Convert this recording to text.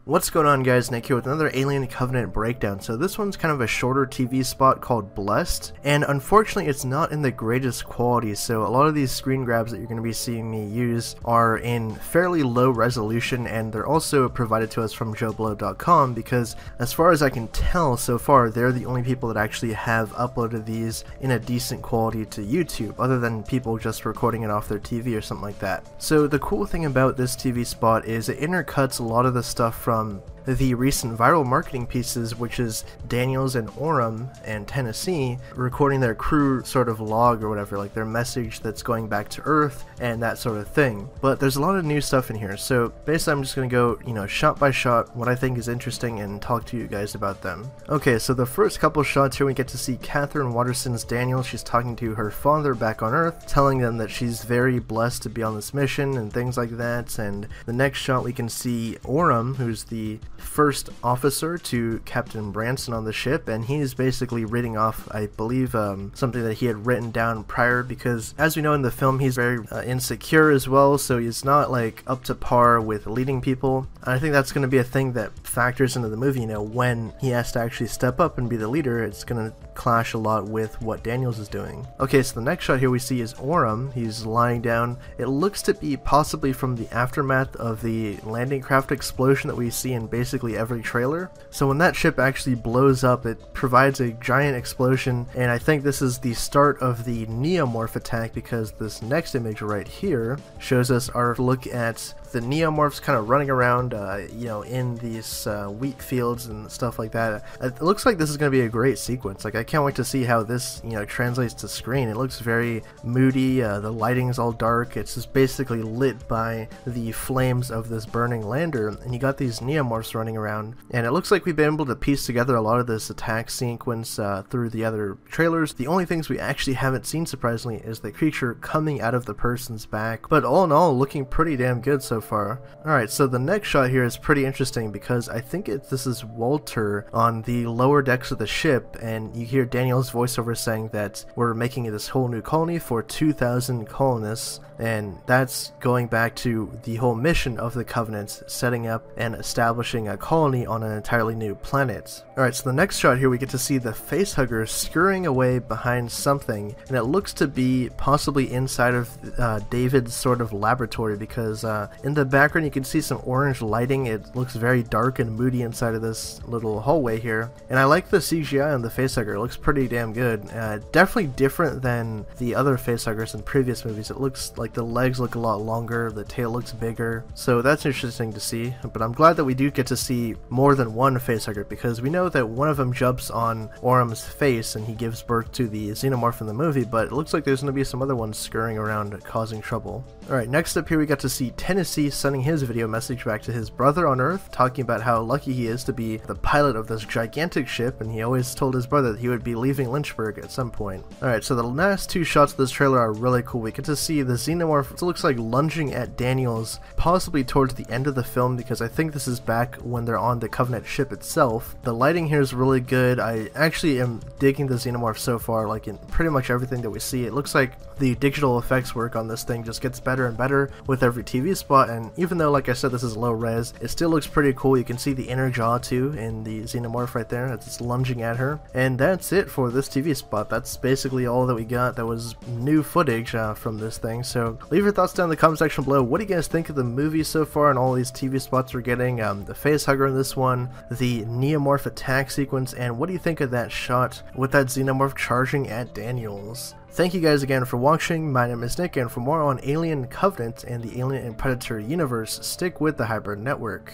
What's going on, guys? Nick here with another Alien Covenant breakdown. So this one's kind of a shorter TV spot called Blessed, and unfortunately it's not in the greatest quality, so a lot of these screen grabs that you're going to be seeing me use are in fairly low resolution, and they're also provided to us from JoeBlow.com because as far as I can tell so far, they're the only people that actually have uploaded these in a decent quality to YouTube, other than people just recording it off their TV or something like that. So the cool thing about this TV spot is it intercuts a lot of the stuff from the recent viral marketing pieces, which is Daniels and Orem and Tennessee recording their crew sort of log or whatever, like their message that's going back to Earth and that sort of thing. But there's a lot of new stuff in here, so basically I'm just going to go, shot by shot, what I think is interesting, and talk to you guys about them. Okay, so the first couple shots here, we get to see Catherine Watterson's Daniel. She's talking to her father back on Earth, telling them that she's very blessed to be on this mission and things like that. And the next shot we can see Orem, who's the first officer to Captain Branson on the ship, and he's basically reading off, I believe, something that he had written down prior, because as we know in the film, he's very insecure as well, so he's not like up to par with leading people. And I think that's going to be a thing that factors into the movie, when he has to actually step up and be the leader. It's going to clash a lot with what Daniels is doing. Okay, so the next shot here we see is Orem. He's lying down. It looks to be possibly from the aftermath of the landing craft explosion that we see in basically every trailer. So when that ship actually blows up, it provides a giant explosion, and I think this is the start of the Neomorph attack, because this next image right here shows us our look at the Neomorphs kind of running around, in these wheat fields and stuff like that. It looks like this is going to be a great sequence. Like, I can't wait to see how this, translates to screen. It looks very moody. The lighting's all dark. It's just basically lit by the flames of this burning lander, and you got these Neomorphs running around. And it looks like we've been able to piece together a lot of this attack sequence through the other trailers. The only things we actually haven't seen, surprisingly, is the creature coming out of the person's back. But all in all, looking pretty damn good so far. Alright, so the next shot here is pretty interesting because I think this is Walter on the lower decks of the ship, and you hear Daniel's voiceover saying that we're making this whole new colony for 2,000 colonists, and that's going back to the whole mission of the Covenant, setting up and establishing a colony on an entirely new planet. Alright, so the next shot here we get to see the facehugger scurrying away behind something, and it looks to be possibly inside of David's sort of laboratory, because in the background you can see some orange lighting. It looks very dark and moody inside of this little hallway here, and I like the CGI on the facehugger. It looks pretty damn good. Definitely different than the other facehuggers in previous movies. It looks like the legs look a lot longer, the tail looks bigger, so that's interesting to see. But I'm glad that we do get to see more than one facehugger, because we know that one of them jumps on Orem's face and he gives birth to the Xenomorph in the movie, but it looks like there's going to be some other ones scurrying around causing trouble. Alright, next up here we got to see Tennessee sending his video message back to his brother on Earth, talking about how lucky he is to be the pilot of this gigantic ship, and he always told his brother that he would be leaving Lynchburg at some point. Alright, so the last two shots of this trailer are really cool. We get to see the Xenomorph, it looks like lunging at Daniels, possibly towards the end of the film, because I think this is back when they're on the Covenant ship itself. The lighting here is really good. I actually am digging the Xenomorph so far, like in pretty much everything that we see. It looks like the digital effects work on this thing just gets better and better with every TV spot, and even though, like I said, this is low res, it still looks pretty cool. You can see the inner jaw too in the Xenomorph right there as it's lunging at her. And that's it for this TV spot. That's basically all that we got that was new footage from this thing. So leave your thoughts down in the comment section below. What do you guys think of the movie so far and all these TV spots we're getting? The facehugger in this one, the Neomorph attack sequence, and what do you think of that shot with that Xenomorph charging at Daniels? Thank you guys again for watching. My name is Nick, and for more on Alien Covenant and the Alien and Predator universe, stick with the Hybrid Network.